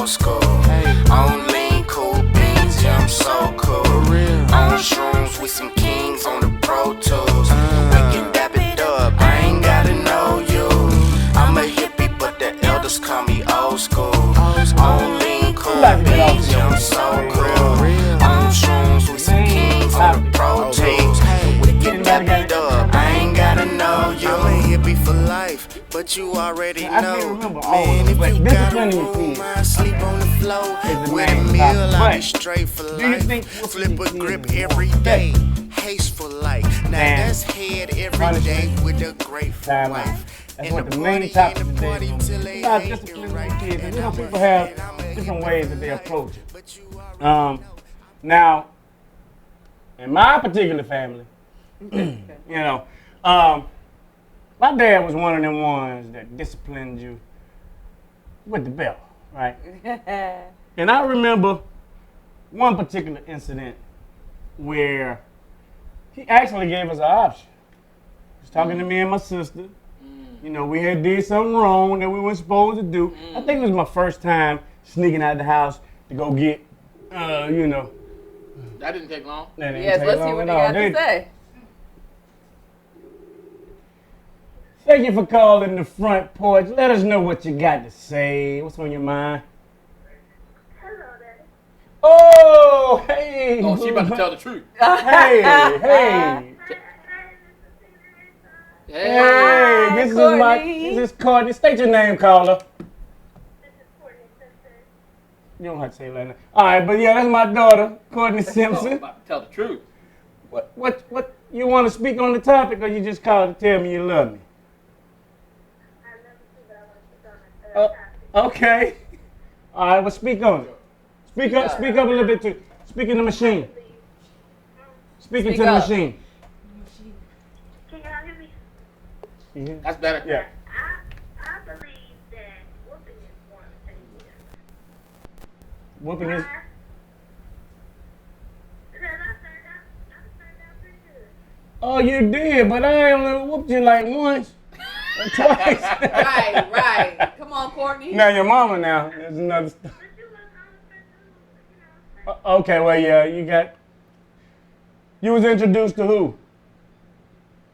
old school. On lean, cool beans, yeah, I'm so cool. On shrooms with some kings on the Pro Tools. We can dap it up, I ain't gotta know you. I'm a hippie, but the elders call me old school. On lean, cool beans, yeah, I'm so cool. On shrooms with some kings on the Pro Tools. We can dap it up, I ain't gotta know you. I'm a hippie for life, but you already know. Man, if you got a room, I sleep on the floor. With a meal, I'll be straight for life. Flip a grip every day. Haste for life. Now that's head every day with a grateful wife. That's what the main topic today is. It's not disciplining the kids. And, people have different ways that they approach it. Now, in my particular family, my dad was one of them ones that disciplined you with the belt, right? And I remember one particular incident where he actually gave us an option. He was talking to me and my sister. We had did something wrong that we weren't supposed to do. I think it was my first time sneaking out the house to go get, That didn't take long. Yes, let's see what they got to say. Thank you for calling the Front Porch. Let us know what you got to say. What's on your mind? Hello, Daddy. Oh, hey. Oh, she about to tell the truth. Hey. Hey, Hi, this is Courtney. State your name, caller. This is Courtney Simpson. You don't have to say that name. All right, but yeah, that's my daughter, Courtney Simpson. Oh, about to tell the truth. What? You want to speak on the topic, or you just called to tell me you love me? I love you too, but I want to speak on the topic. Okay. All right, well, speak on it. Speak up a little bit too. Speak in the machine. Speak into the machine. Can y'all hear me? Mm-hmm. That's better. Yeah. I believe that whooping is one thing. Whooping is. Because I turned out pretty good. Oh, you did, but I only whooped you like once or twice. Right. Come on, Courtney. Now your mama now. There's another story. But you was on the Okay, well, yeah, you was introduced to who?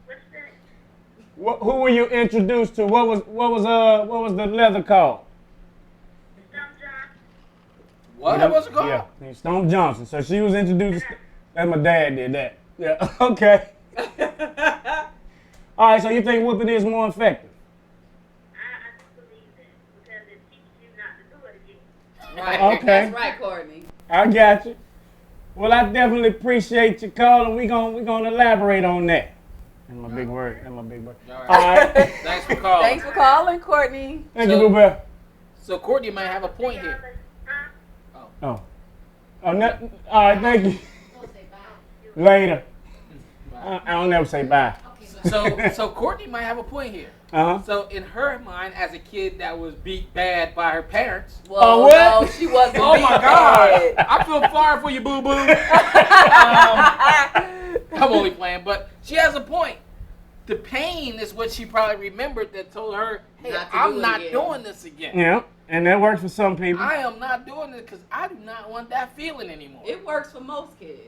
What's that? Who were you introduced to? What was the leather called? Stump John. What was it called? Yeah, Stone Johnson. So she was introduced to, that's my dad did that. Yeah, okay. All right, so you think whooping is more effective? I just believe that because it teaches you not to do it again. Right. Okay. That's right, Courtney. I got you. Well, I definitely appreciate your call, and we're gonna elaborate on that. That's my big word. All right. Thanks for calling. Thanks for calling, Courtney. Thank you, Boo Bear. So Courtney might have a point here. Oh, all right, thank you. Later. I don't never say bye. So Courtney might have a point here. Uh-huh. So in her mind, as a kid that was beat bad by her parents. Well, what? no, she wasn't. Oh beat my bad. God! I feel sorry for you, boo boo. I'm only playing, but she has a point. The pain is what she probably remembered that told her, "Hey, I'm not doing this again." Yeah, and that works for some people. I am not doing this because I do not want that feeling anymore. It works for most kids.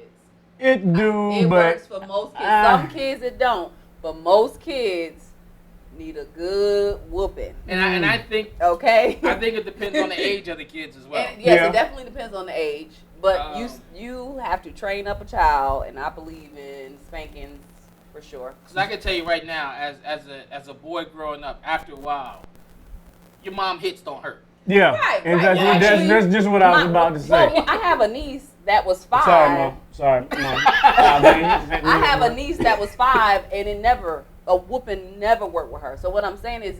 It do, It but works for most kids. Some kids it don't, but most kids need a good whooping. And I think Okay. I think it depends on the age of the kids as well. And yes, Yeah. It definitely depends on the age. But you have to train up a child, and I believe in spankings for sure. Because I can tell you right now, as a boy growing up, after a while, your mom hits don't hurt. yeah, Right, and right. that's just what I was about to say. Well, I have a niece that was 5. Sorry, Mom. I have a niece that was 5, and a whooping never worked with her. So what I'm saying is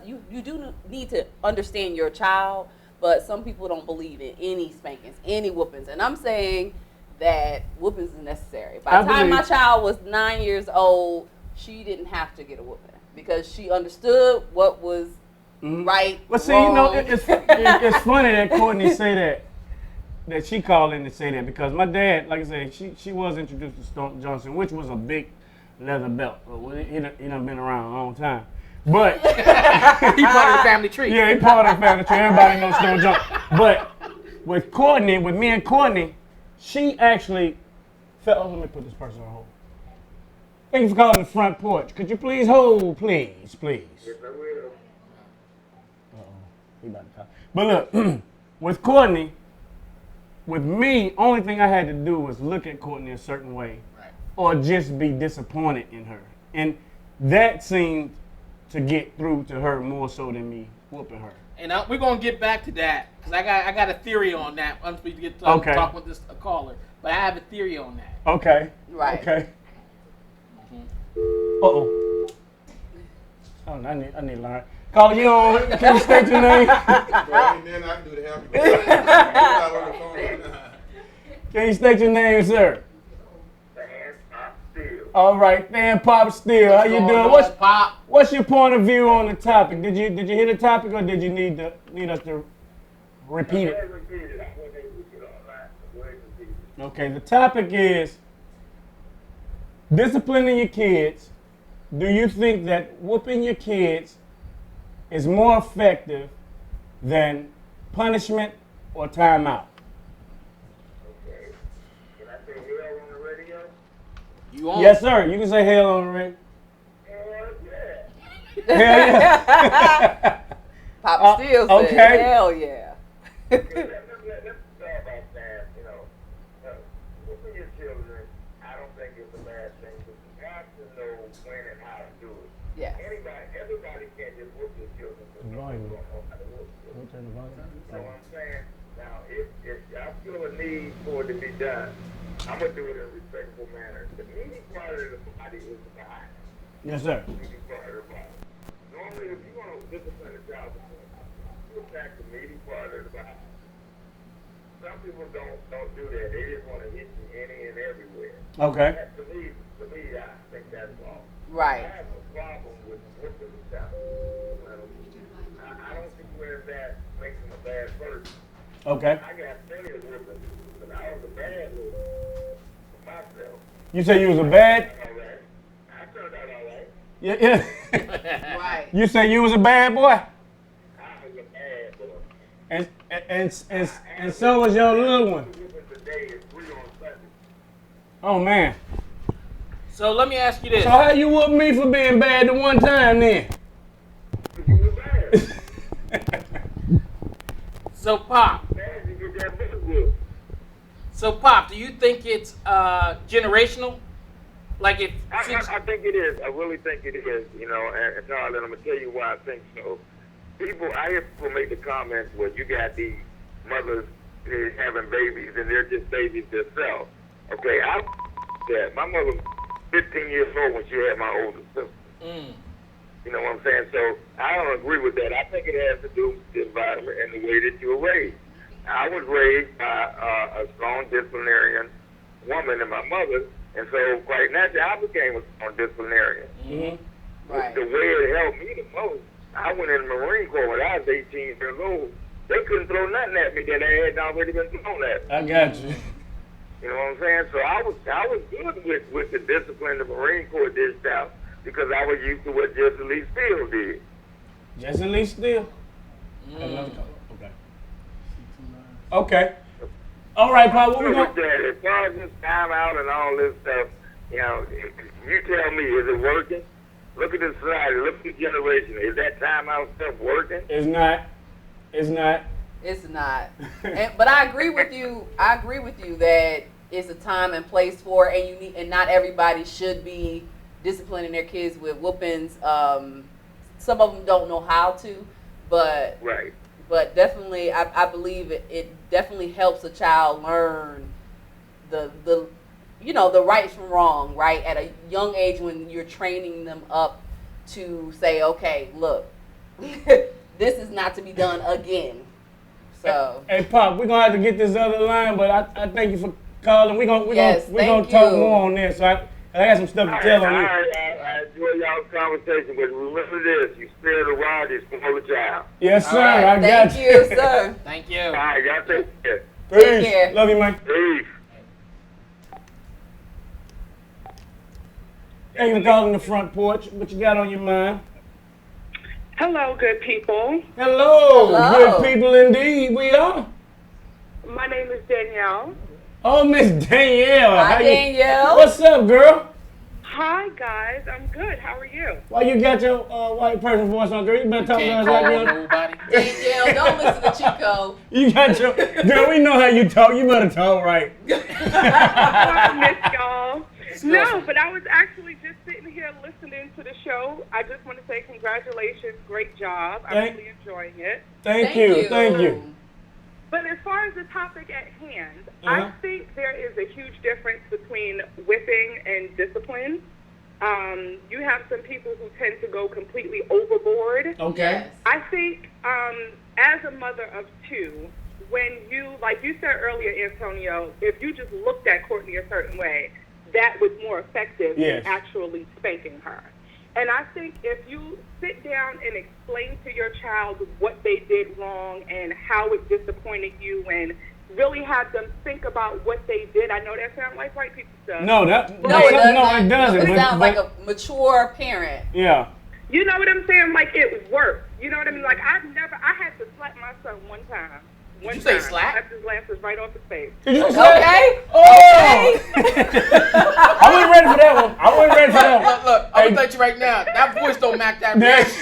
you do need to understand your child, but some people don't believe in any spankings, any whoopings. And I'm saying that whoopings is necessary. By the time my child was 9 years old, she didn't have to get a whooping because she understood what was right, Well, see, wrong. it's funny that Courtney say that she called in to say that because my dad, like I said, she was introduced to Stone Johnson, which was a big leather belt. He done been around a long time. But He part of the family tree. yeah, he part of the family tree. Everybody knows Stone Johnson. But with me and Courtney, she actually felt. Oh, let me put this person on hold. Thank you for calling the front porch. Could you please hold, please? Yes, I will. He about to talk. But look, with Courtney, with me, only thing I had to do was look at Courtney a certain way, or just be disappointed in her, and that seemed to get through to her more so than me whooping her. And we're gonna get back to that because I got a theory on that once we get to talk with this caller. But I have a theory on that. Okay. Right. Okay. Uh-oh. Oh, I need to learn. Call you on. Can you state your name? Then I can do the help. Can you state your name, sir? Fan Pop Steel. All right, Fan Pop Steel. How you doing? Pop? What's your point of view on the topic? Did you hear the topic, or did you need us to repeat it? Okay, the topic is disciplining your kids. Do you think that whooping your kids is more effective than punishment or timeout? Okay. Can I say hell on the radio? You on? Yes, sir. You can say hell on the radio. Hell yeah. Hell yeah. Papa Steel said, okay. hell yeah. Let's talk about that. You know, whooping your children, I don't think it's a bad thing, but you have to know when and how to do it. Yeah. Everybody can't just whoop their children. You know what I'm saying? Now, if I feel a need for it to be done, I'm going to do it in a respectful manner. The meaty part of the body is the behind. Yes, sir. The meaty part of the body. Normally, if you want to discipline a child, you attack the meaty part of the body. Some people don't do that. They just want to hit you any and everywhere. Okay. That, to me, I think that's wrong. Right. I have a problem with whooping the child. I don't see where that makes him a bad person. Okay. I got plenty of whooping, but I was a bad whooping for myself. You say you was a bad? All right. I turned out all right. Yeah. Right. You say you was a bad boy? I was a bad boy. And so was your little one. Whooping today is 3 on Sunday. Oh man. So let me ask you this. So how you whoop me for being bad the one time then? You were bad. So Pop. Bad, you get that big whoop. So Pop, do you think it's generational? Like if I think it is. I really think it is. You know, and Todd, and I'm gonna tell you why I think so. I hear people make the comments where you got these mothers having babies and they're just babies themselves. Okay, that my mother was 15 years old when she had my older sister. You know what I'm saying? So I don't agree with that. I think it has to do with the environment and the way that you were raised. I was raised by a strong disciplinarian woman and my mother, and so quite naturally I became a strong disciplinarian. Mm-hmm. Right. The way it helped me the most, I went in the Marine Corps when I was 18 years old. They couldn't throw nothing at me that I had already been thrown at me. I got you. You know what I'm saying? So I was good with the discipline the Marine Corps dished out because I was used to what Jesse Lee Steele did. Jesse Lee Steele? Okay. Okay. All right, Paul, what we going to... As far as this time out and all this stuff, you know, you tell me, is it working? Look at the society, look at the generation. Is that time out stuff working? It's not. It's not. It's not. But I agree with you. I agree with you that it's a time and place for it, and not everybody should be disciplining their kids with whoopings. Some of them don't know how to, but right. But definitely, I believe it definitely helps a child learn the right from wrong, right? At a young age when you're training them up to say, okay, look, this is not to be done again. So. Hey, Pop, we're gonna have to get this other line, but I thank you for calling. We're gonna talk more on this. So I got some stuff to tell on you. I enjoy y'all's conversation, but remember this: you spare the rod, you spoil the child. Yes, sir. Right, I got thank you, sir. Thank you. All right, y'all take care. Peace. Take care. Love you, man. Peace. Thank you for calling the front porch. What you got on your mind? Hello, good people. Hello. Hello. Good people indeed. We are. My name is Danielle. Oh, Miss Danielle. Hi, Danielle. What's up, girl? Hi, guys. I'm good. How are you? Why you got your white person voice on, girl? You better talk to us like that. Nobody. Danielle, don't listen to Chico. You got your... Girl, we know how you talk. You better talk right. I miss y'all. No, but I was actually just sitting here listening to the show. I just want to say congratulations. Great job. I'm really enjoying it. Thank you. But as far as the topic at hand, I think there is a huge difference between whipping and discipline. You have some people who tend to go completely overboard. Okay. I think as a mother of two, when you, like you said earlier, Antonio, if you just looked at Courtney a certain way, that was more effective than actually spanking her. And I think if you sit down and explain to your child what they did wrong and how it disappointed you and really have them think about what they did. I know that sounds like white people stuff. No, it doesn't. It sounds like a mature parent. Yeah. You know what I'm saying? Like, it works. You know what I mean? Like, I had to slap my son one time. Did you say slap? I just laughed right off his face. Did you say? Okay. Oh! I wasn't ready for that one. Look, I'm gonna tell you right now. That voice don't match that reaction.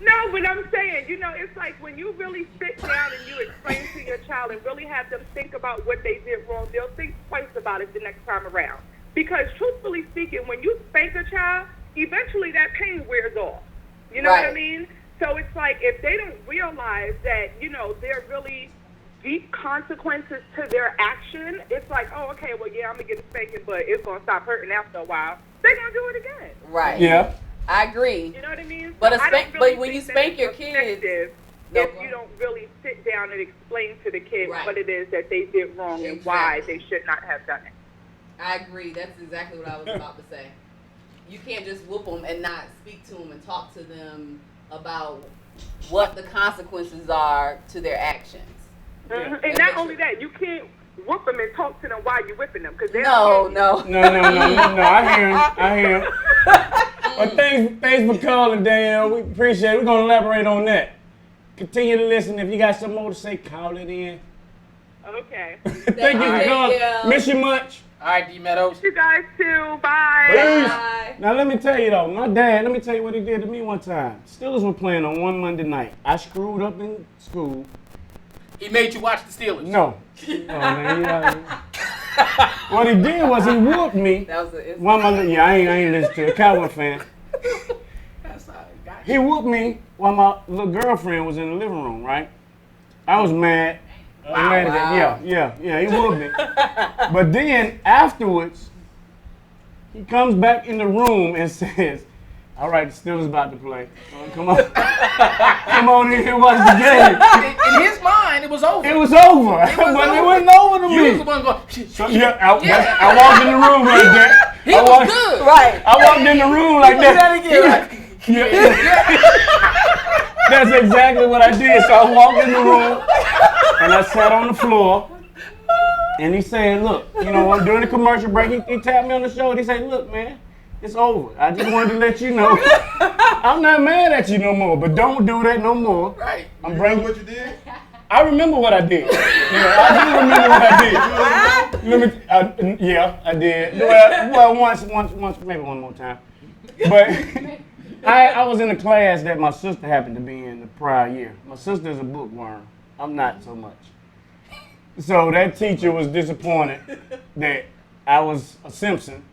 No, but I'm saying, you know, it's like when you really sit down and you explain to your child and really have them think about what they did wrong, they'll think twice about it the next time around. Because truthfully speaking, when you spank a child, eventually that pain wears off. You know what I mean? So it's like if they don't realize that, you know, there are really deep consequences to their action, it's like, oh, okay, well, yeah, I'm going to get a spanking, but it's going to stop hurting after a while. They're going to do it again. Right. Yeah. I agree. You know what I mean? But, so but when you spank your kids, if you don't really sit down and explain to the kid what it is that they did wrong and why they should not have done it. I agree. That's exactly what I was about to say. You can't just whoop them and not speak to them and talk to them about what the consequences are to their actions. Mm-hmm. And not only that, you can't whoop them and talk to them while you're whipping them. No. I hear him. But thanks for calling, Danielle. We appreciate it. We're going to elaborate on that. Continue to listen. If you got something more to say, call it in. Okay. Thank you for calling. Miss you much. All right, D Meadows. You guys too. Bye. Bye. Now let me tell you though, my dad, let me tell you what he did to me one time. Steelers were playing on one Monday night. I screwed up in school. He made you watch the Steelers? No. Oh, man, what he did was he whooped me. That was I ain't listening to a Cowboy fan. He whooped me while my little girlfriend was in the living room, right? I was mad. Yeah, he whooped me. But then afterwards, he comes back in the room and says, all right, the Steelers about to play. Come on. Come on in here and watch the game. In his mind, it was over. It was over. But it wasn't over to me. You was the one going, so, I walked in the room like that. He was good. Right. I walked in the room like that. That's exactly what I did. So I walked in the room and I sat on the floor. And he said, look, you know, during the commercial break, he tapped me on the shoulder. He said, look, man, it's over. I just wanted to let you know. I'm not mad at you no more, but don't do that no more. Right. I'm bringing what you did? I remember what I did. I do remember what I did. I did. Well, once, maybe one more time. But I was in a class that my sister happened to be in the prior year. My sister's a bookworm. I'm not so much. So that teacher was disappointed that I was a Simpson.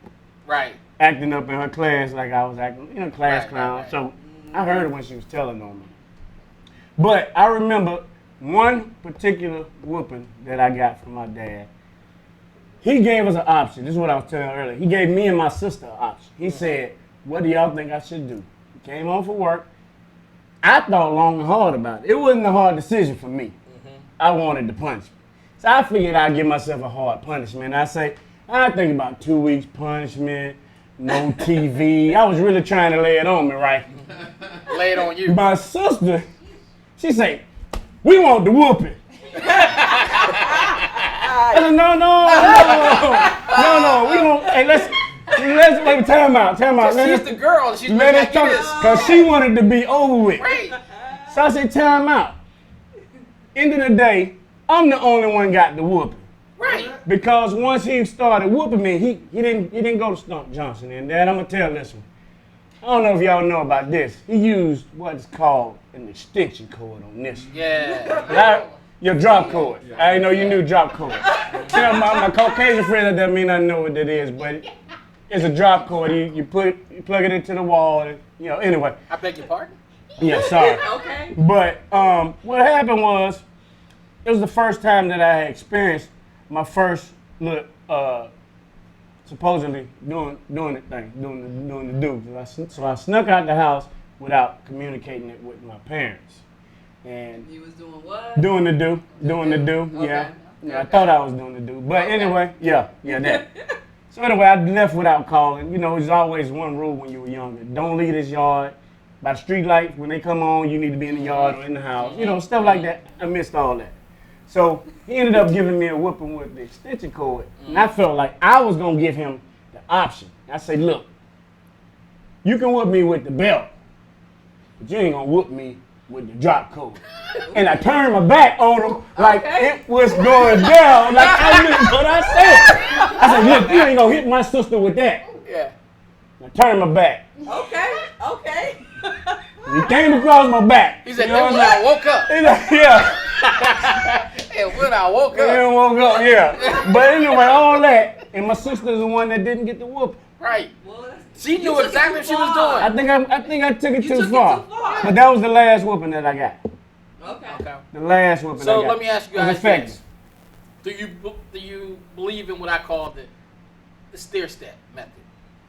Right. Acting up in her class like I was acting, class clown. Right. So I heard it when she was telling on me. But I remember one particular whooping that I got from my dad. He gave us an option. This is what I was telling you earlier. He gave me and my sister an option. He said, what do y'all think I should do? He came home from work. I thought long and hard about it. It wasn't a hard decision for me. I wanted the punishment. So I figured I'd give myself a hard punishment. I think about 2 weeks punishment, no TV. I was really trying to lay it on me, right? Lay it on you. My sister, she said, we want the whooping. I said, no. We don't. Hey, let's wait. Time out. She's the girl. She's let us because she wanted to be over with. Right. So I said, time out. end of the day, I'm the only one got the whooping. Right. Because once he started whooping me, he didn't go to Stump Johnson. And Dad, I'm gonna tell this one. I don't know if y'all know about this. He used what's called an extension cord on this. Yeah. Your drop cord. I didn't know you knew drop cord. Tell my Caucasian friend that may not know what that is, but it's a drop cord. You plug it into the wall. And, anyway. I beg your pardon? Yeah, sorry. Okay. But what happened was, it was the first time that I had experienced my first little, supposedly doing the thing, doing the do. So I snuck out the house without communicating it with my parents. And you was doing what? Doing the do. Okay. Yeah, I thought I was doing the do. But anyway, yeah, that. So anyway, I left without calling. There's always one rule when you were younger. Don't leave this yard. By the street light, when they come on, you need to be in the yard or in the house. Stuff like that. I missed all that. So he ended up giving me a whooping with the extension cord. And I felt like I was going to give him the option. I said, look, you can whoop me with the belt, but you ain't going to whoop me with the drop cord. And I turned my back on him like it was going down, like I knew what I said. I said, look, you ain't going to hit my sister with that. Yeah. I turned my back. Okay. He came across my back. He said, then when I woke up. He's like, yeah. And when I woke And up. woke up, yeah. But anyway, all that, and my sister's the one that didn't get the whoop. Right. She knew exactly what she was doing. I think I took it too took it far. too far. But that was the last whooping that I got. Okay. The last whooping I got. So let me ask you It was guys effective. this. Do you believe in what I call the stair step method,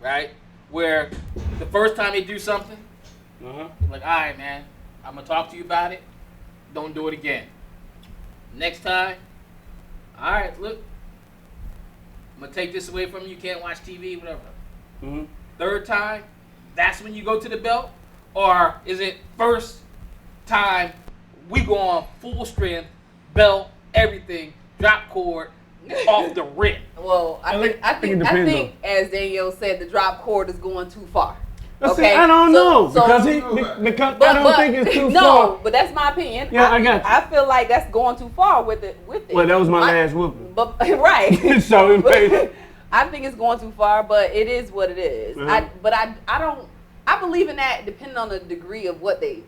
right? Where the first time they do something, like, all right, man, I'm gonna talk to you about it. Don't do it again. Next time, all right, look, I'm gonna take this away from you. You can't watch TV, whatever. Mm-hmm. Third time, that's when you go to the belt, or is it first time we go on full strength, belt, everything, drop cord, off the rip? Well, I think as Danielle said, the drop cord is going too far. Okay, I don't know because I don't think it's too far. No, but that's my opinion. Yeah, I got you. I feel like that's going too far with it. Well, that was my last whooping. But right. So it made I think it's going too far, but it is what it is. Uh-huh. I believe in that depending on the degree of what they've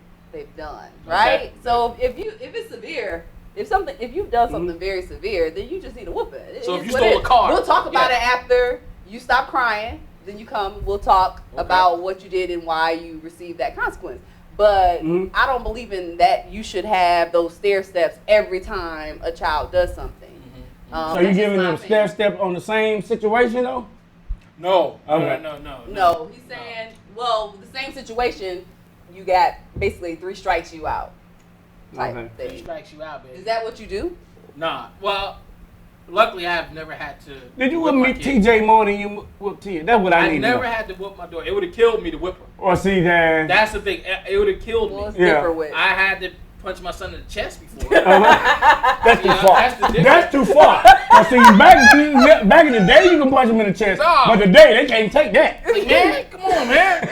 done, right? Okay. So if it's severe, if you've done something very severe, then you just need a whooping. So if you stole a car, we'll talk about it after you stop crying. Then you come, we'll talk about what you did and why you received that consequence. But I don't believe in that you should have those stair steps every time a child does something. So you giving them step on the same situation though? No. Okay. No, he's saying, well, the same situation, you got basically 3 strikes you out. Type thing. 3 strikes you out, baby. Is that what you do? Nah. Well, luckily I have never had to. Did you whip me TJ more than you whipped Tia? That's what I need to know. I never had to whip my daughter. It would have killed me to whip her. Or see that. That's the thing. It would have killed me. What's different with? I had to punch my son in the chest before. That's too far. That's the difference. That's too far. Cause see, back in the day, you can punch them in the chest, No. but today they can't take that. Like, man, come on, man.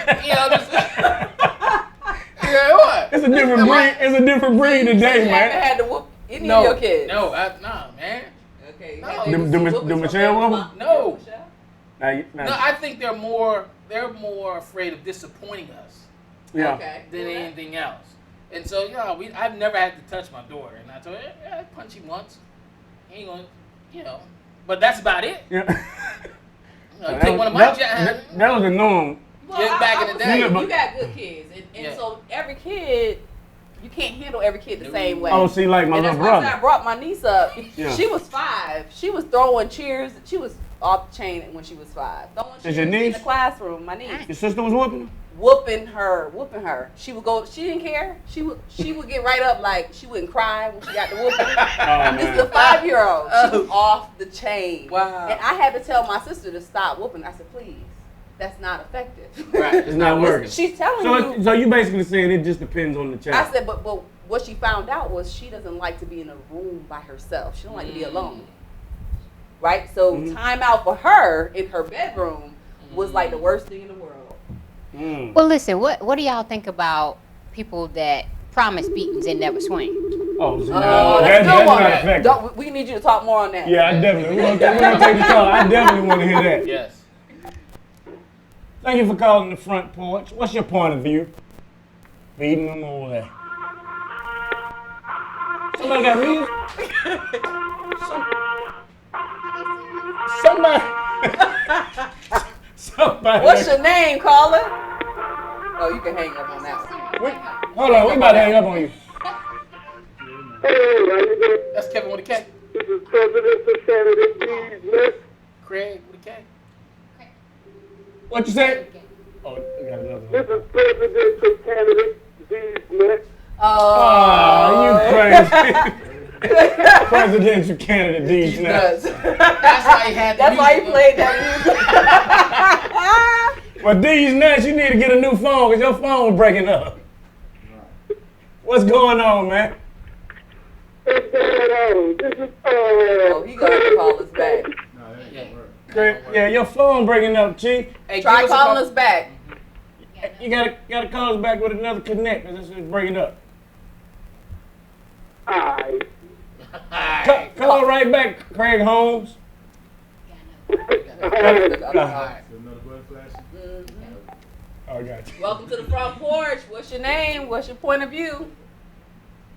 What? It's a different breed. It's a different breed today, You haven't man. had to whoop any of your kids? No, nah, man. Okay. No. Do Michelle whoop them? No. Now, No, I think they're more afraid of disappointing us yeah. Okay. than anything else. And so, I've never had to touch my daughter. And I told her, I punch him once. He ain't gonna, but that's about it. Yeah. Uh, Take one of my jabs. That was the norm. Well, Get back in the day. You got good kids, and so every kid, you can't handle every kid the same way. Oh, see, like my and little that's why brother. I brought my niece up. Yeah. She was 5. She was throwing cheers. She was off the chain when she was 5. Throwing cheers your in niece? the classroom. My niece. Your sister was whooping? Whooping her. She would go. She didn't care. She would get right up like she wouldn't cry when she got the whooping. This is a 5-year-old. She was off the chain. Wow. And I had to tell my sister to stop whooping. I said, please, that's not effective. Right. It's not working. She's telling you. So you basically saying it just depends on the child. I said, but what she found out was she doesn't like to be in a room by herself. She don't like to be alone. Right? So time out for her in her bedroom was like the worst thing in the world. Well, listen, what do y'all think about people that promise beatings and never swing? Oh, so let's go on not that. effective. We need you to talk more on that. Yeah, I definitely. We're gonna take the call. I definitely want to hear that. Yes. Thank you for calling the Front Porch. What's your point of view? Feeding them away. Somebody got music? Somebody. What's your name, caller? Oh, you can hang up on that one. Hold on, we about to hang up on you. That's Kevin with a K. This is President of Canada, Next. Craig with a K. What you say? Oh, we got another one. This is President of Canada, Next. Oh, you crazy. Presidential candidate, D's nuts. That's why he had the That's why he music. played that music. Well, D's nuts, you need to get a new phone because your phone was breaking up. What's going on, man? Oh, he gonna have to call us back. Yeah, your phone breaking up, Chief. Hey, Try give us a calling call. us back. You gotta call us back with another connect because this is breaking up. Call right back, Craig Holmes. Oh, I got you. Welcome to the Front Porch. What's your name? What's your point of view?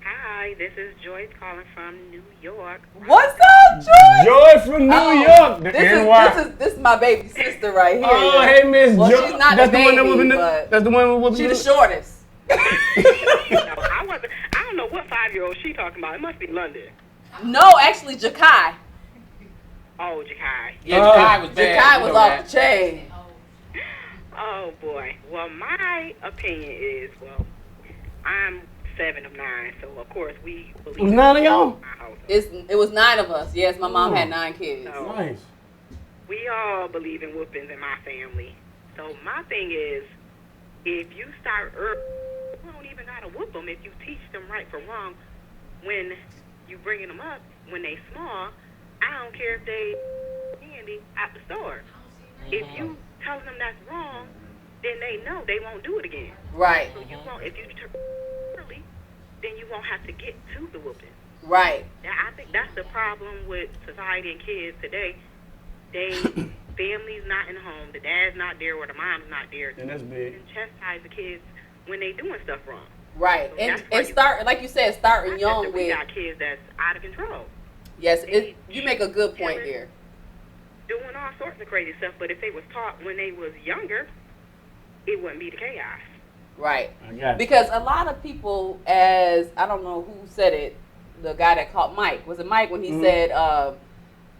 Hi, this is Joyce calling from New York. What's up, Joy? Joy from New York. The NY. This is my baby sister right here. Oh, hey, Miss Well, Joy. she's not That's the the one that baby, whooping but That's the one who whooping She the shortest. I don't know what 5-year-old she talking about. It must be London. No, actually, Jakai. Oh, Jakai. Yeah, Jakai was bad. Jakai You was know off that. the chain. Oh, boy. Well, my opinion is, I'm 7 of 9, so of course we believe. It was 9 of y'all? in my household. It was 9 of us. Yes, my mom had 9 kids. So, Nice. we all believe in whoopings in my family. So my thing is, if you start early, you don't even gotta whoop them. If you teach them right from wrong, when you bringing them up, when they small, I don't care if they candy at the store. If you tell them that's wrong, then they know they won't do it again. Right, So you won't. If you turn early, then you won't have to get to the whooping. right. I think that's the problem with society and kids today. Family's not in the home, the dad's not there or the mom's not there. And that's big. And chastise the kids when they doing stuff wrong. Right, So and that's why start like you said, starting young we with got kids that's out of control, yes. You make a good point there. doing all sorts of crazy stuff. But if they was taught when they was younger, it wouldn't be the chaos. Right, I got you. because a lot of people, as I don't know who said it, the guy that caught Mike, was it Mike when he said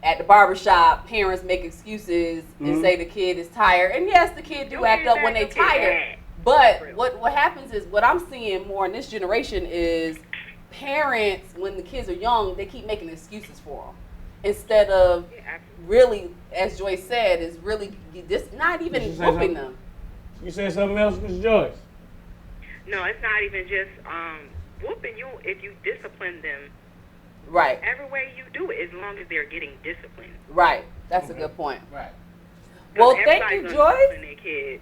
at the barbershop, parents make excuses and say the kid is tired, and yes, the kid do act up when they tired. But what happens is, what I'm seeing more in this generation is parents, when the kids are young, they keep making excuses for them instead of really, as Joyce said, is really this not even Did you say whooping something? them. You said something else, Miss Joyce? No, it's not even just whooping you if you discipline them. Right, Every way you do it, as long as they're getting disciplined. right. That's a good point. Right. Well, Everybody's thank you, gonna Joyce. discipline their kid,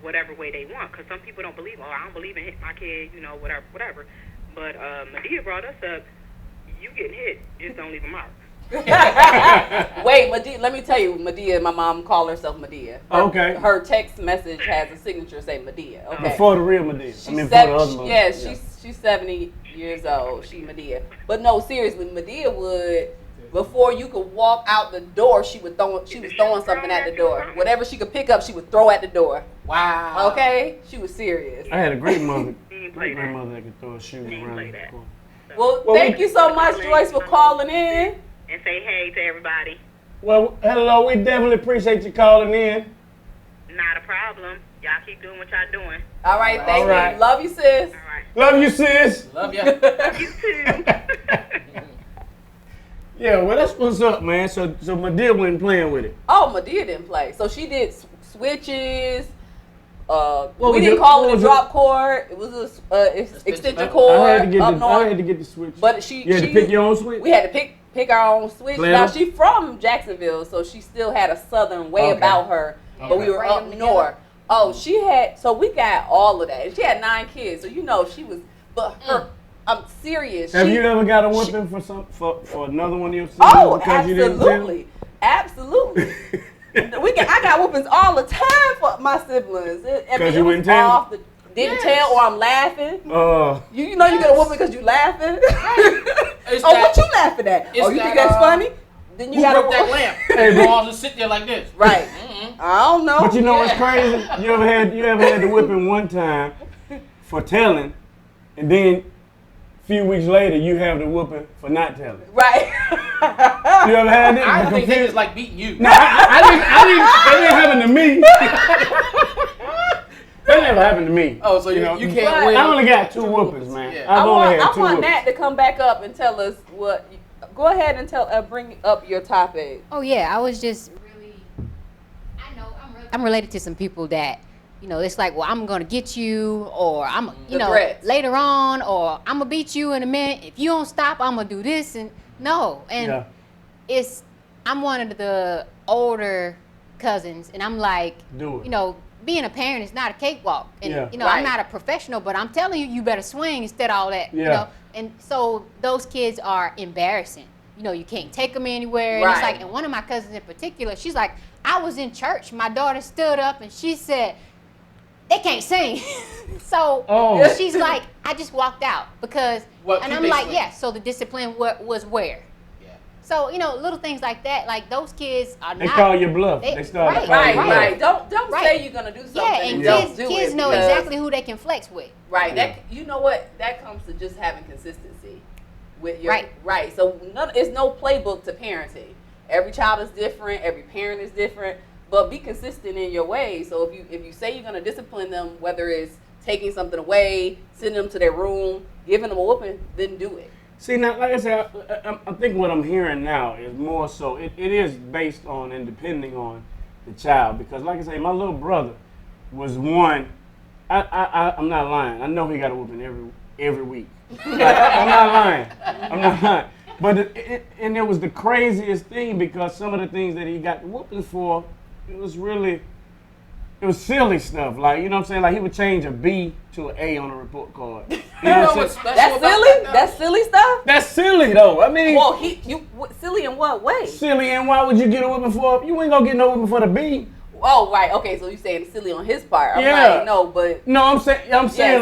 whatever way they want. Because some people don't believe, I don't believe in hitting my kid, whatever. But Medea brought us up, you getting hit, just don't leave a mark. Wait, Medea, let me tell you, Medea, my mom called herself Medea. Okay. Her text message has a signature say Medea. Okay. Before the real Medea. She's Before the other Medea. yeah, she's 70 years old. She Medea. But no, seriously, Medea would, before you could walk out the door, she was throwing something at the door. Whatever she could pick up, she would throw at the door. Wow. Okay? She was serious. I had a great mother. Play Great that. grandmother that could throw a shoe around. play that. Well, Well, thank you so much, Joyce, for calling in. And say hey to everybody. Well, hello, we definitely appreciate you calling in. Not a problem. Y'all keep doing what y'all doing. All right, thank All right. you. Love you, sis. All right. Love you, sis. Love ya. You too. Yeah, well, that's what's up, man. So Medea wasn't playing with it. Oh, Medea didn't play. So she did switches. What We was didn't it? call What it a was drop cord. It was a extension I cord I had up to north. get the switch. But You had to pick your own switch? We had to pick our own switch. Clever. Now she's from Jacksonville, so she still had a southern way Okay. about her. But we were Right up them north. Oh, so we got all of that. And she had 9 kids, so she was. But her serious. Have you ever got a whipping for another one of your siblings? Oh, because you didn't tell? Absolutely. I got whoopings all the time for my siblings. Because you wouldn't tell? Didn't tell, or I'm laughing. You know you get a whooping because you laughing. What you laughing at? You think that's funny? Then you got that lamp. Hey, balls just sit there like this. Right. I don't know. But you know what's crazy? You ever had the whipping one time for telling, and then a few weeks later you have the whooping for not telling. Right. You ever had that? I don't think they just like beating you. No, that didn't happen to me. That never happened to me. Oh, so you can't win. I only got 2 whoopings, man. Yeah. I've only had 2 I want whoopings. Nat to come back up and tell us what. Go ahead and bring up your topic. Oh yeah, I was just really. I know I'm related to some people that, it's like, well, I'm gonna get you, or I'm, later on, or I'm gonna beat you in a minute. If you don't stop, I'm gonna do this, and I'm one of the older cousins, and I'm like, do it. Being a parent is not a cakewalk, and Right. I'm not a professional, but I'm telling you, you better swing instead of all that. Yeah. And so those kids are embarrassing. You can't take them anywhere. And Right. it's like, and one of my cousins in particular, she's like, I was in church. My daughter stood up and she said, they can't sing. So she's like, I just walked out because, and I'm like, yeah. So the discipline was where? Yeah. So little things like that, like those kids are They call your bluff. They start to call your bluff. Right. Don't say you're gonna do something. Yeah, and don't do kids it know because- exactly who they can flex with. Right. Yeah. You know what? That comes to just having consistency with your right. So it's no playbook to parenting. Every child is different. Every parent is different. But be consistent in your ways. So if you say you're gonna discipline them, whether it's taking something away, sending them to their room, giving them a whooping, then do it. See, now, like I said, I think what I'm hearing now is more so, it is based on and depending on the child. Because, like I say, my little brother was one, I'm not lying. I know he got a whooping every week. I'm not lying. But it was the craziest thing because some of the things that he got the whoopings for, it was silly stuff. Like, you know what I'm saying? Like, he would change a B to an A on a report card. You know what's special That's about silly? that? That's silly stuff? That's silly, though. I mean, Well, silly in what way? silly, and why would you get a whooping for? You ain't gonna get no whooping for the B. Oh, right. Okay, so you're saying silly on his part. I'm Yeah. like, no, but No, I'm saying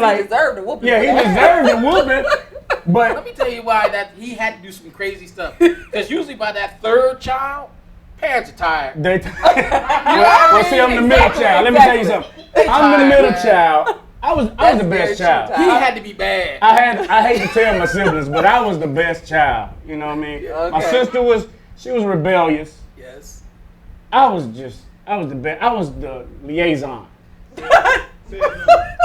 like, he deserved a whooping. yeah, for he that. deserved a whooping. Let But me tell you why that he had to do some crazy stuff. Because usually by that 3rd child, parents are tired. they, well, see, I'm the middle child. Let me tell you something. I'm the middle child. I was the That's best very child. true, He Todd. had to be bad. I hate to tell my siblings, but I was the best child. You know what I mean? My Okay. sister was rebellious. Yes. I was the best. I was the liaison.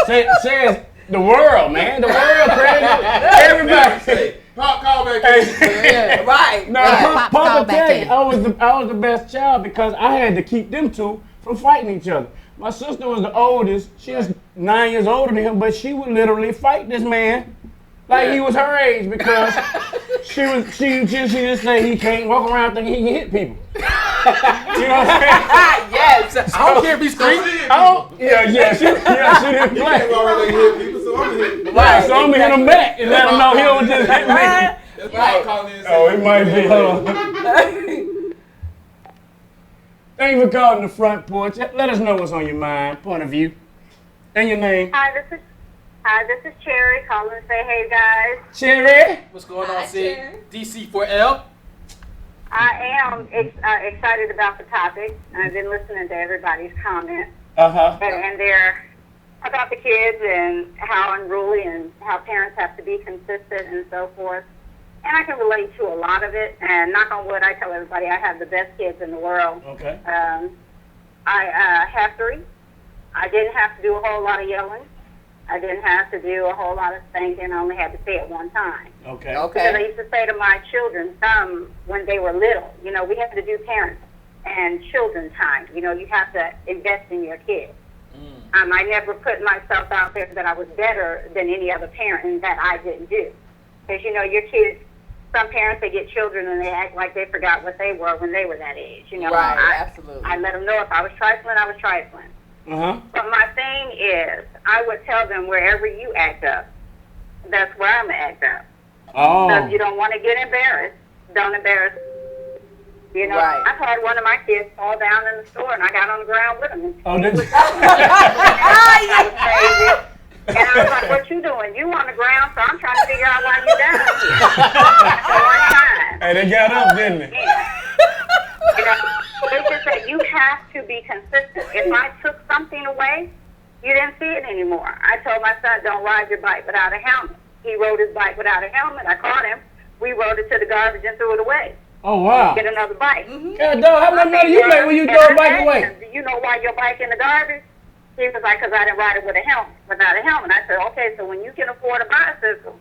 Says the world, man. The world, crazy. Everybody. Call back. Yeah. Right. No, Right. Papa back Tech, in. I was the best child because I had to keep them two from fighting each other. My sister was the oldest. She was 9 years older than him, but she would literally fight this man like he was her age because she just say he can't walk around thinking he can hit people. You know what I'm saying? Yes. I don't care if he's street. She didn't You play. can't already hit people, so I'm gonna hit. Right, so I'm gonna hit him back and let him know he don't just hit me. That's why I'm calling in and Oh, saying, it might be. Hold on. Thank you for calling the front porch. Let us know what's on your mind, point of view, and your name. Hi, this is Cherry calling to say, hey guys. Cherry. What's going on, Hi, Sid? Sharon. DC4L. I am excited about the topic. I've been listening to everybody's comments, and they're about the kids and how unruly and how parents have to be consistent and so forth. And I can relate to a lot of it. And knock on wood, I tell everybody I have the best kids in the world. Okay. I have 3. I didn't have to do a whole lot of yelling. I didn't have to do a whole lot of spanking. I only had to say it one time. Okay. Because I used to say to my children, when they were little, we have to do parents and children time. You have to invest in your kids. I never put myself out there that I was better than any other parent and that I didn't do. Because, your kids, some parents, they get children and they act like they forgot what they were when they were that age. Right, absolutely. I let them know if I was trifling, I was trifling. Uh-huh. But my thing is, I would tell them wherever you act up, that's where I'm going to act up. Oh. So if you don't want to get embarrassed, don't embarrass. You know, Right. I've had one of my kids fall down in the store, and I got on the ground with him. Oh, this. I was crazy. And I was like, what you doing? You on the ground, so I'm trying to figure out why you down here. One time. Hey, they got up, didn't they? You know, it's just that you have to be consistent. If I took something away, you didn't see it anymore. I told my son, don't ride your bike without a helmet. He rode his bike without a helmet. I caught him. We rode it to the garbage and threw it away. Oh, wow. Get another bike. God, dog, how much money you make when you throw a bike away? Do you know why your bike in the garbage? He was like, because I didn't ride it with a helmet, without a helmet. I said, okay, so when you can afford a bicycle,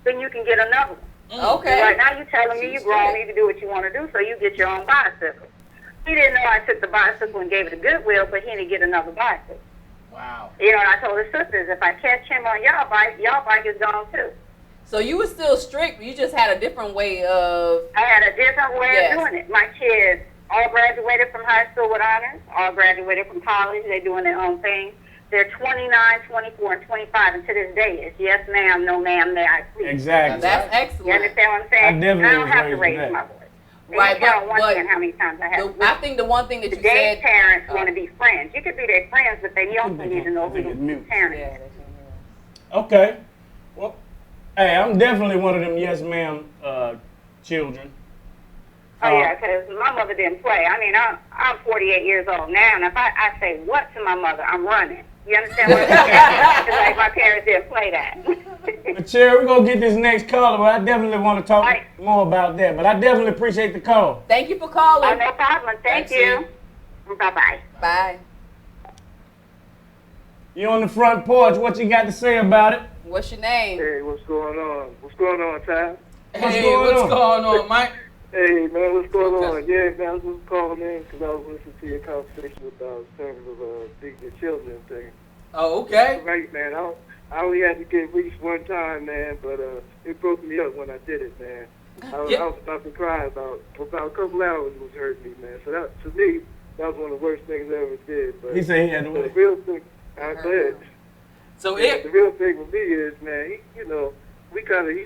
then you can get another one. Okay. Right now you're telling me you grown, you can do what you want to do, so you get your own bicycle. He didn't know I took the bicycle and gave it to Goodwill, but he didn't get another bicycle. Wow. You know, and I told his sisters, if I catch him on y'all bike is gone too. So you were still strict, but you just had a different way of... I had a different way of doing it. My kids all graduated from high school with honors, all graduated from college. They're doing their own thing. They're 29, 24, and 25, and to this day, it's yes, ma'am, no, ma'am, may I please. Exactly. That's excellent. You understand what I'm saying? I definitely don't have to was raised raise with my that. voice. Right, You count but one hand how many times I have to. I think the one thing that you Today's said... parents want to be friends. You could be their friends, but they also need to know who the parent is. Okay. Well, hey, I'm definitely one of them yes, ma'am children. Oh, yeah, because my mother didn't play. I mean, I'm 48 years old now, and if I say what to my mother, I'm running. You understand what I'm saying? It's like my parents didn't play that. But Cherry, we're going to get this next caller, but I definitely want to talk more about that. But I definitely appreciate the call. Thank you for calling. Oh, no problem. Thank you. Bye-bye. Bye. You're on the front porch. What you got to say about it? What's your name? Hey, what's going on? What's going on, Todd? What's going on, Mike? Hey, man, what's going on? Yeah, man, I was just calling in because I was listening to your conversation about terms of the children thing. Oh, okay. Right, man. I only had to get reached one time, man, but it broke me up when I did it, man. I was about to cry about a couple hours. It was hurting me, man. So that, to me, that was one of the worst things I ever did. But He said he had to the wait. real thing, I did. So the real thing with me is, man, he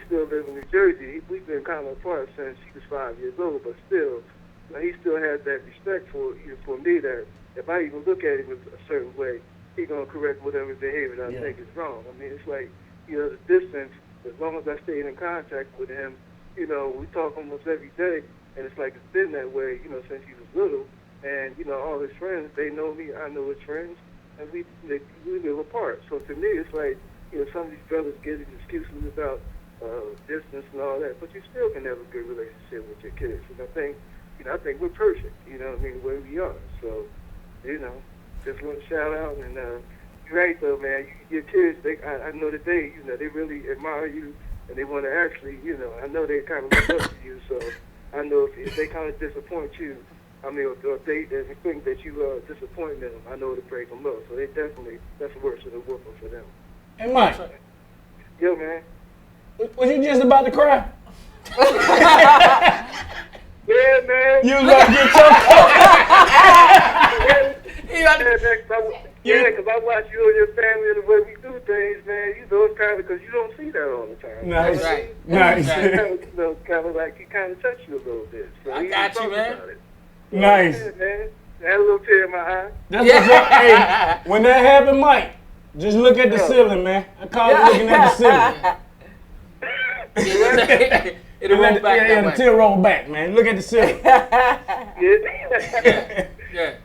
still lives in New Jersey. We've been kind of apart since he was 5 years old, but still, he still has that respect for me that if I even look at him a certain way, he's going to correct whatever behavior that I think is wrong. I mean, it's like, the distance, as long as I stayed in contact with him, we talk almost every day, and it's like it's been that way, since he was little. And, all his friends, they know me, I know his friends, and we live apart. So to me, it's like, some of these brothers get these excuses about distance and all that, but you still can have a good relationship with your kids. And I think we're perfect, the way we are. So, just want to shout out. And you're right, though, man. Your kids, I know that they really admire you, and they want to actually, I know they kind of look up to you. So I know if they kind of disappoint you, or they think that you disappoint them, I know to break them up. So they definitely, that's worse than a whooping for them. Hey, Mike. Yo, man. Was you just about to cry? Yeah, man. You was about to get your Yeah, because I watch you and your family and the way we do things, man. It's kind of because you don't see that all the time. Nice. That's right. Nice. Kind of like he kind of touched you a little bit. So I got you, man. Nice. Yeah, man. I had a little tear in my eye. That's what's up. Hey, when that happened, Mike, just look at the ceiling, man. I call it looking at the ceiling. It'll roll back that the way. tear roll back, man. Look at the ceiling. Yeah,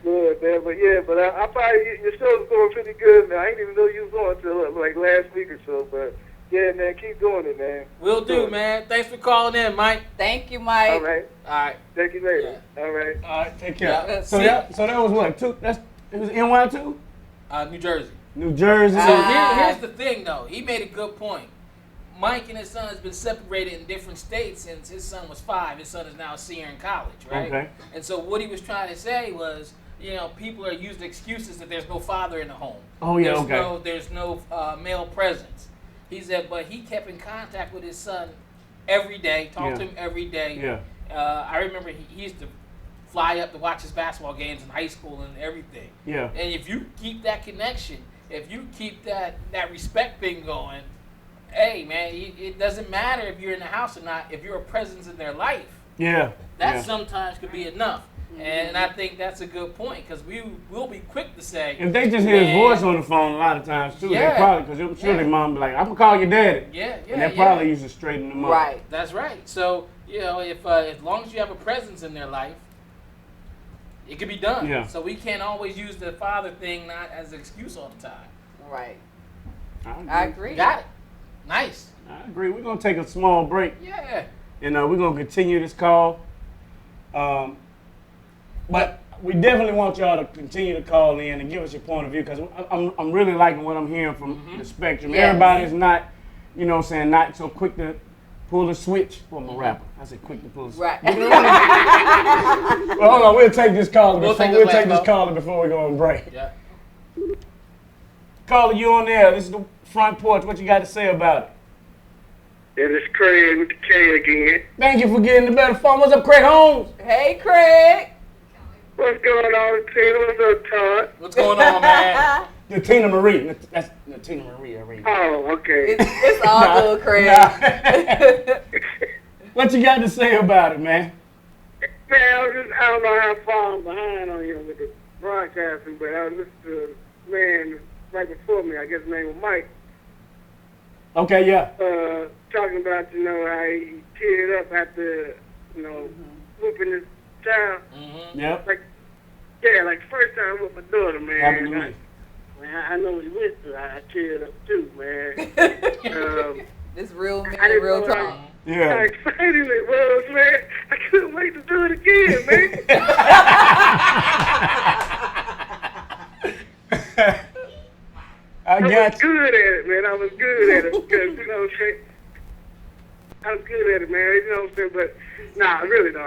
man. But I probably, your show's going pretty good, man. I didn't even know you was on until like last week or so. But yeah, man, keep doing it, man. Will do, man. Thanks for calling in, Mike. Thank you, Mike. All right. All right. Thank you later. Yeah. All right. All right, take care. Yeah. So that was what? It was NY2? New Jersey. New Jersey. So here's the thing, though. He made a good point. Mike and his son has been separated in different states since his son was 5. His son is now a senior in college, right? Okay. And so what he was trying to say was, people are using excuses that there's no father in the home. Oh, yeah, There's no male presence. He said, but he kept in contact with his son every day, talked to him every day. Yeah. I remember he used to fly up to watch his basketball games in high school and everything. Yeah. And if you keep that connection, if you keep that respect thing going, hey, man, it doesn't matter if you're in the house or not. If you're a presence in their life, that sometimes could be enough. And I think that's a good point because we will be quick to say. If they just hear his voice on the phone a lot of times too, they probably, because I'm sure their mom be like, "I'm gonna call your daddy." And they probably used to straighten them up. Right. That's right. So if as long as you have a presence in their life, it can be done. Yeah. So we can't always use the father thing not as an excuse all the time. Right. I agree. Got it. Nice. I agree. We're gonna take a small break. Yeah. We're gonna continue this call. But we definitely want y'all to continue to call in and give us your point of view because I'm really liking what I'm hearing from the spectrum. Yes. Everybody's not, not so quick to pull the switch. Well, I'm a rapper. I said quick to pull the switch. Right. Well, hold on. We'll take this caller before we go on break. Yeah. Caller, you on there. This is the Front Porch. What you got to say about it? It is Craig with the K again. Thank you for getting the better phone. What's up, Craig Holmes? Hey, Craig. What's going on, Tina? What's up, Todd? What's going on, man? Natina Marie. That's Natina Marie. Oh, okay. It's all good, Craig. What you got to say about it, man? Man, I don't know how far I'm behind on with the broadcasting, but I was listening to a man right before me. I guess his name was Mike. Okay, yeah. Talking about, how he teared up after, whooping his child. Yep. Like first time with my daughter, man. I know he went through. I teared up too, man. This real man, real talk. Yeah. How exciting it was, man. I couldn't wait to do it again, man. I was good at it, man. I was good at it because, I was good at it, man. But nah, really though.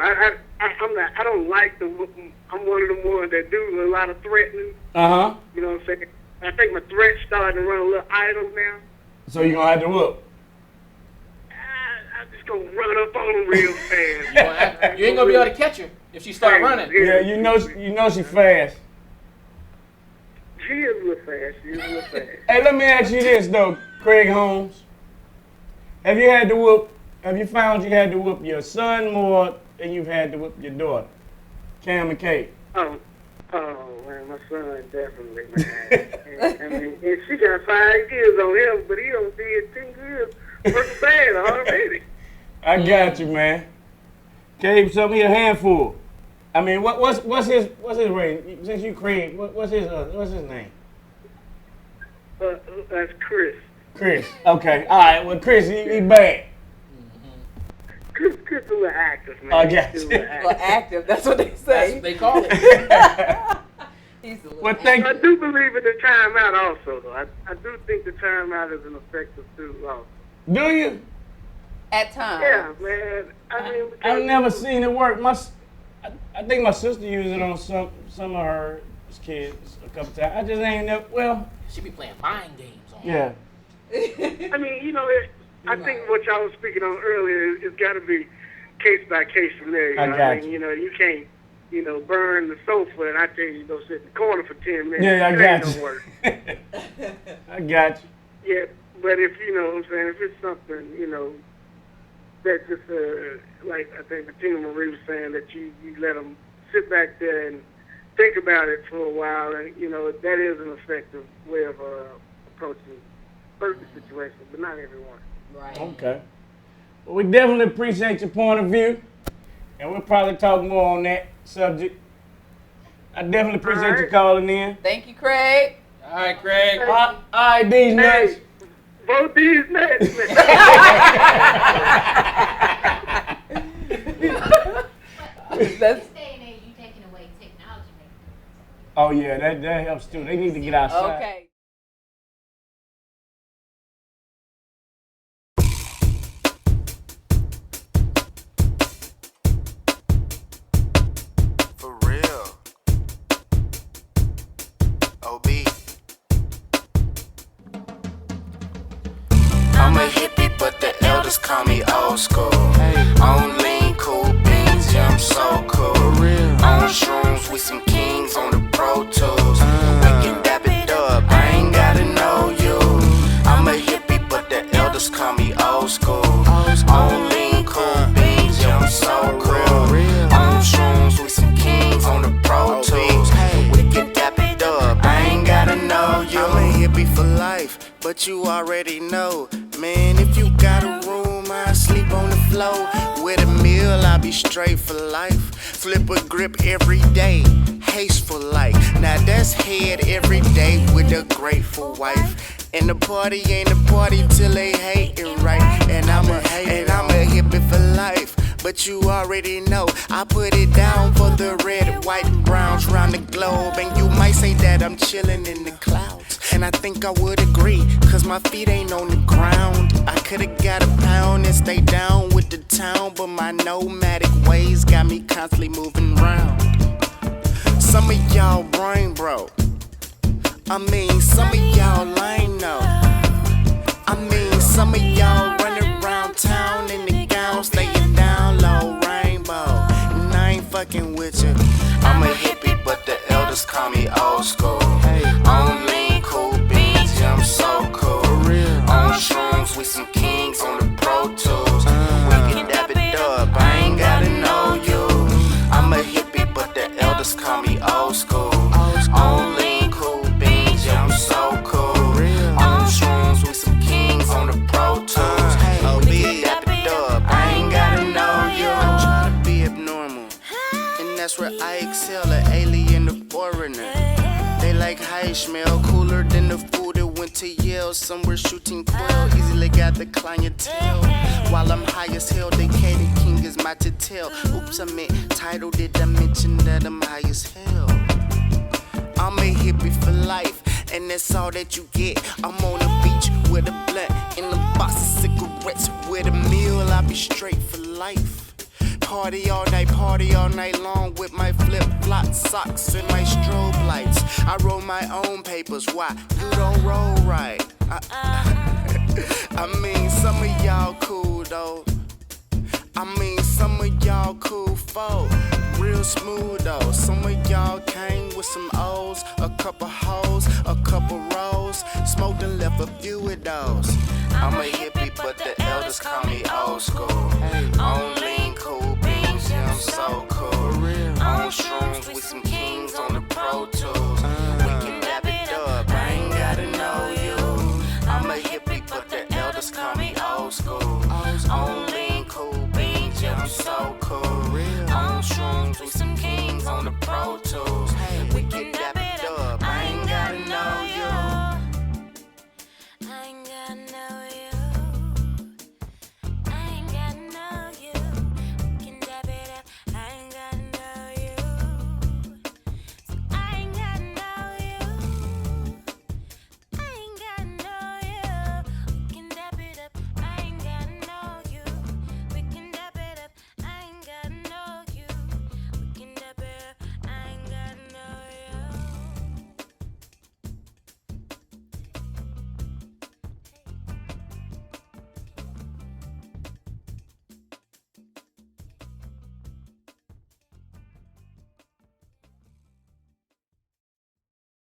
I'm not. I don't like the whooping. I'm one of the ones that do a lot of threatening. Uh-huh. You know what I'm saying? I think my threats starting to run a little idle now. So you're gonna have to whoop. I'm just gonna run up on them real fast. You ain't gonna be able to catch her if she start running. Yeah, you know she fast. She is a little fast. Hey, let me ask you this though, Craig Holmes. Have you found you had to whoop your son more than you've had to whoop your daughter, Cam and Kate? Oh, man, my son definitely, man. and she got 5 years on him, but he don't did 10 years worth of bad already. I got you, man. Came something a handful. I mean, what's his range? Since you Craig, what's his name? That's Chris. Chris. Okay. All right. Well, Chris, he bad. Chris a little active, man. I got you. Well, active. That's what they say. That's what they call it. He's a little Well, I do believe in the timeout also, though. I do think the timeout is an effective tool also. Do you? At times. Yeah, man. I've never seen it work. I think my sister used it on some of her kids a couple times. I just ain't never. Well, she be playing mind games on. Yeah. I mean, I think what y'all was speaking on earlier, it's got to be case by case scenario. I mean, you can't, burn the sofa and I tell you go sit in the corner for 10 minutes. Yeah, I got you. Don't work. I got you. Yeah, but if what I'm saying, if it's something, that just like I think Natina Marie was saying, that you let them sit back there and think about it for a while, and that is an effective way of approaching certain situations, but not everyone. Right. Okay. Well, we definitely appreciate your point of view, and we'll probably talk more on that subject. I definitely appreciate you calling in. Thank you, Craig. All right, Craig. All right, these nuts. Vote these nuts. Oh yeah, that helps too. They need to get outside. Okay. For real. OB. I'm a hippie, but the elders call me old school. On lean, cool beans, yeah, I'm so cool. On shrooms with some kings on the Pro Tools. We can dap it up, I ain't gotta know you. I'm a hippie, but the elders call but you already know. Man, if you got a room, I sleep on the floor. With a meal, I'll be straight for life. Flip a grip every day, hasteful like. Now that's head every day with a grateful wife. And the party ain't a party till they hatin' right. And I'm a hippie for life. But you already know I put it down for the red, white, and browns round the globe. And you might say that I'm chillin' in the clouds. And I think I would agree, cause my feet ain't on the ground. I could've got a pound and stayed down with the town, but my nomadic ways got me constantly moving round. Some of y'all brain broke. I mean, some of y'all lame though. I mean, some of y'all running around town in the gown, staying down low, rainbow. And I ain't fucking with you. I'm a hippie, but the elders call me old school. On lean, cool beans, yeah, I'm so cool. On shrooms with some kings on the Pro Tools. We can dap it up, I ain't gotta know you. I'm a hippie, but the elders call me old school. On lean, cool beans, yeah, I'm so cool. On shrooms with some kings on the Pro Tools. We can dap it up, I ain't gotta know you. I'm trying to be abnormal, and that's where I excel, an alien, a foreigner. They like how you smell, cooler than the food that went to Yale. Somewhere shooting quill, easily got the clientele. While I'm high as hell, the Katy King is my to tell. Oops, I meant title, did I mention that I'm high as hell? I'm a hippie for life, and that's all that you get. I'm on the beach with a blunt and a box of cigarettes. With a meal, I'll be straight for life. Party all night long with my flip-flop socks and my strobe lights. I roll my own papers, why? You don't roll right. I mean, some of y'all cool though. I mean, some of y'all cool folk. Real smooth though. Some of y'all came with some O's, a couple hoes, a couple rolls. Smoked and left a few of those. I'm a hippie, but the elders call me old school.